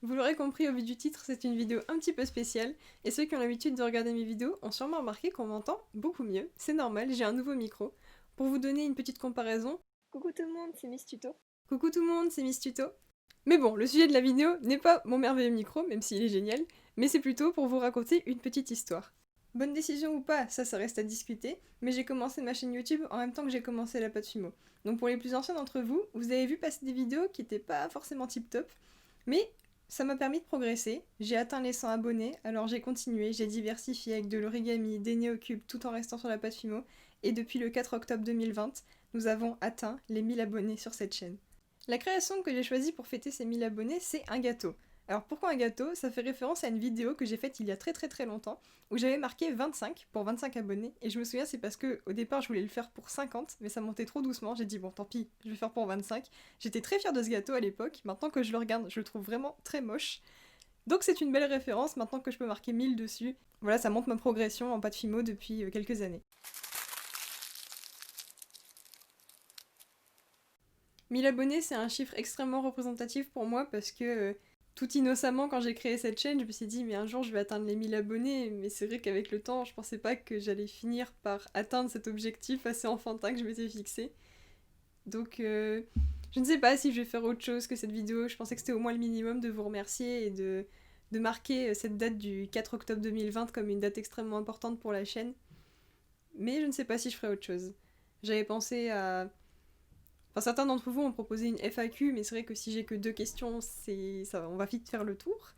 Vous l'aurez compris au vu du titre, c'est une vidéo un petit peu spéciale, et ceux qui ont l'habitude de regarder mes vidéos ont sûrement remarqué qu'on m'entend beaucoup mieux. C'est normal, j'ai un nouveau micro. Pour vous donner une petite comparaison, coucou tout le monde, c'est Miss Tuto. Coucou tout le monde, c'est Miss Tuto. Mais bon, le sujet de la vidéo n'est pas mon merveilleux micro, même s'il est génial, mais c'est plutôt pour vous raconter une petite histoire. Bonne décision ou pas, ça reste à discuter, mais j'ai commencé ma chaîne YouTube en même temps que j'ai commencé la pâte Fimo. Donc pour les plus anciens d'entre vous, vous avez vu passer des vidéos qui étaient pas forcément tip top, mais ça m'a permis de progresser, j'ai atteint les 100 abonnés, alors j'ai continué, j'ai diversifié avec de l'origami, des néocubes, tout en restant sur la pâte Fimo, et depuis le 4 octobre 2020, nous avons atteint les 1000 abonnés sur cette chaîne. La création que j'ai choisie pour fêter ces 1000 abonnés, c'est un gâteau. Alors pourquoi un gâteau? Ça fait référence à une vidéo que j'ai faite il y a très longtemps, où j'avais marqué 25 pour 25 abonnés, et je me souviens c'est parce que au départ je voulais le faire pour 50, mais ça montait trop doucement, j'ai dit bon tant pis, je vais faire pour 25. J'étais très fière de ce gâteau à l'époque, maintenant que je le regarde, je le trouve vraiment très moche. Donc c'est une belle référence, maintenant que je peux marquer 1000 dessus. Voilà, ça montre ma progression en pâte Fimo depuis quelques années. 1000 abonnés, c'est un chiffre extrêmement représentatif pour moi parce que tout innocemment, quand j'ai créé cette chaîne, je me suis dit, mais un jour je vais atteindre les 1000 abonnés. Mais c'est vrai qu'avec le temps, je pensais pas que j'allais finir par atteindre cet objectif assez enfantin que je m'étais fixé. Donc, je ne sais pas si je vais faire autre chose que cette vidéo. Je pensais que c'était au moins le minimum de vous remercier et de marquer cette date du 4 octobre 2020 comme une date extrêmement importante pour la chaîne. Mais je ne sais pas si je ferai autre chose. J'avais pensé à... Enfin, certains d'entre vous ont proposé une FAQ, mais c'est vrai que si j'ai que 2 questions, on va vite faire le tour.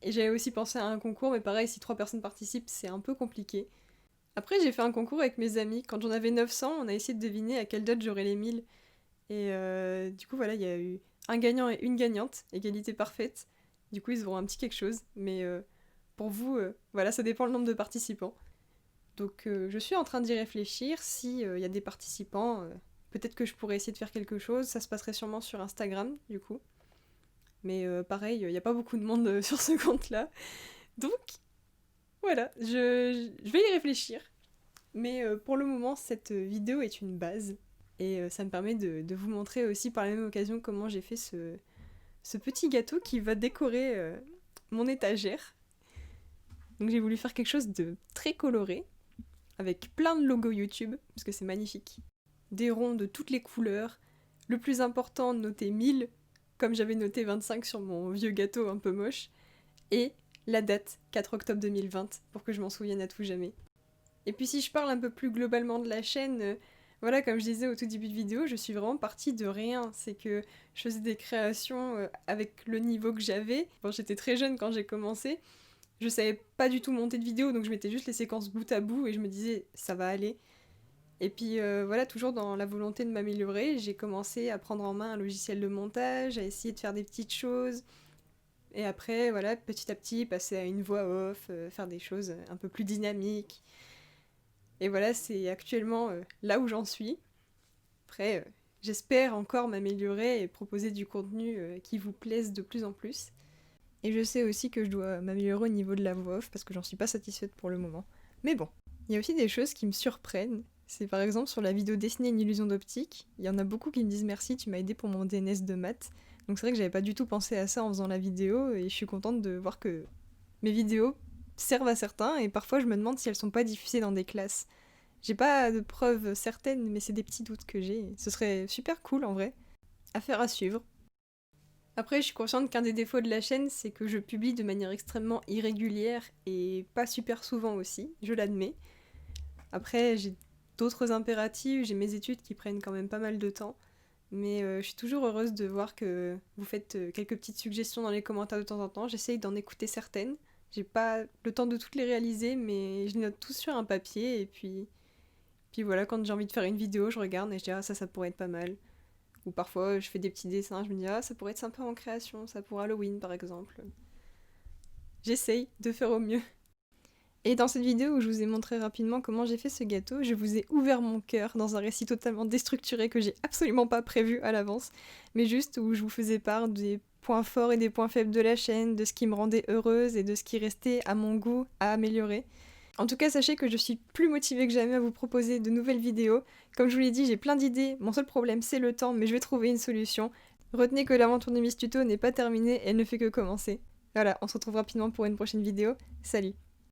Et j'avais aussi pensé à un concours, mais pareil, si 3 personnes participent, c'est un peu compliqué. Après, j'ai fait un concours avec mes amis. Quand j'en avais 900, on a essayé de deviner à quelle date j'aurais les 1000. Et du coup, voilà, il y a eu un gagnant et une gagnante, égalité parfaite. Du coup, ils auront un petit quelque chose. Mais pour vous, voilà, ça dépend le nombre de participants. Donc, je suis en train d'y réfléchir. S'il y a des participants, peut-être que je pourrais essayer de faire quelque chose. Ça se passerait sûrement sur Instagram, du coup. Mais pareil, il n'y a pas beaucoup de monde sur ce compte-là. Donc, voilà, je vais y réfléchir. Mais pour le moment, cette vidéo est une base. Et ça me permet de vous montrer aussi par la même occasion comment j'ai fait ce petit gâteau qui va décorer mon étagère. Donc j'ai voulu faire quelque chose de très coloré, avec plein de logos YouTube, parce que c'est magnifique. Des ronds de toutes les couleurs. Le plus important, noter 1000, comme j'avais noté 25 sur mon vieux gâteau un peu moche. Et la date, 4 octobre 2020, pour que je m'en souvienne à tout jamais. Et puis si je parle un peu plus globalement de la chaîne, voilà, comme je disais au tout début de vidéo, je suis vraiment partie de rien. C'est que je faisais des créations avec le niveau que j'avais. Bon, j'étais très jeune quand j'ai commencé. Je savais pas du tout monter de vidéo, donc je mettais juste les séquences bout à bout et je me disais, ça va aller. Et puis voilà, toujours dans la volonté de m'améliorer, j'ai commencé à prendre en main un logiciel de montage, à essayer de faire des petites choses. Et après, voilà, petit à petit, passer à une voix off, faire des choses un peu plus dynamiques. Et voilà, c'est actuellement là où j'en suis. Après, j'espère encore m'améliorer et proposer du contenu qui vous plaise de plus en plus. Et je sais aussi que je dois m'améliorer au niveau de la voix off parce que j'en suis pas satisfaite pour le moment. Mais bon, il y a aussi des choses qui me surprennent. C'est par exemple sur la vidéo Dessiner une illusion d'optique. Il y en a beaucoup qui me disent merci, tu m'as aidé pour mon DNS de maths. Donc c'est vrai que j'avais pas du tout pensé à ça en faisant la vidéo et je suis contente de voir que mes vidéos servent à certains et parfois je me demande si elles sont pas diffusées dans des classes. J'ai pas de preuves certaines, mais c'est des petits doutes que j'ai. Ce serait super cool en vrai. Affaire à suivre. Après, je suis consciente qu'un des défauts de la chaîne, c'est que je publie de manière extrêmement irrégulière et pas super souvent aussi, je l'admets. Après, j'ai d'autres impératifs, j'ai mes études qui prennent quand même pas mal de temps, mais je suis toujours heureuse de voir que vous faites quelques petites suggestions dans les commentaires de temps en temps. J'essaye d'en écouter certaines. J'ai pas le temps de toutes les réaliser, mais je les note tous sur un papier et puis voilà, quand j'ai envie de faire une vidéo, je regarde et je dis ah ça pourrait être pas mal. Ou parfois je fais des petits dessins, je me dis ah ça pourrait être sympa en création, ça pour Halloween par exemple. J'essaye de faire au mieux. Et dans cette vidéo où je vous ai montré rapidement comment j'ai fait ce gâteau, je vous ai ouvert mon cœur dans un récit totalement déstructuré que j'ai absolument pas prévu à l'avance, mais juste où je vous faisais part des points forts et des points faibles de la chaîne, de ce qui me rendait heureuse et de ce qui restait à mon goût à améliorer. En tout cas, sachez que je suis plus motivée que jamais à vous proposer de nouvelles vidéos. Comme je vous l'ai dit, j'ai plein d'idées, mon seul problème c'est le temps, mais je vais trouver une solution. Retenez que l'aventure de Miss Tuto n'est pas terminée, elle ne fait que commencer. Voilà, on se retrouve rapidement pour une prochaine vidéo. Salut!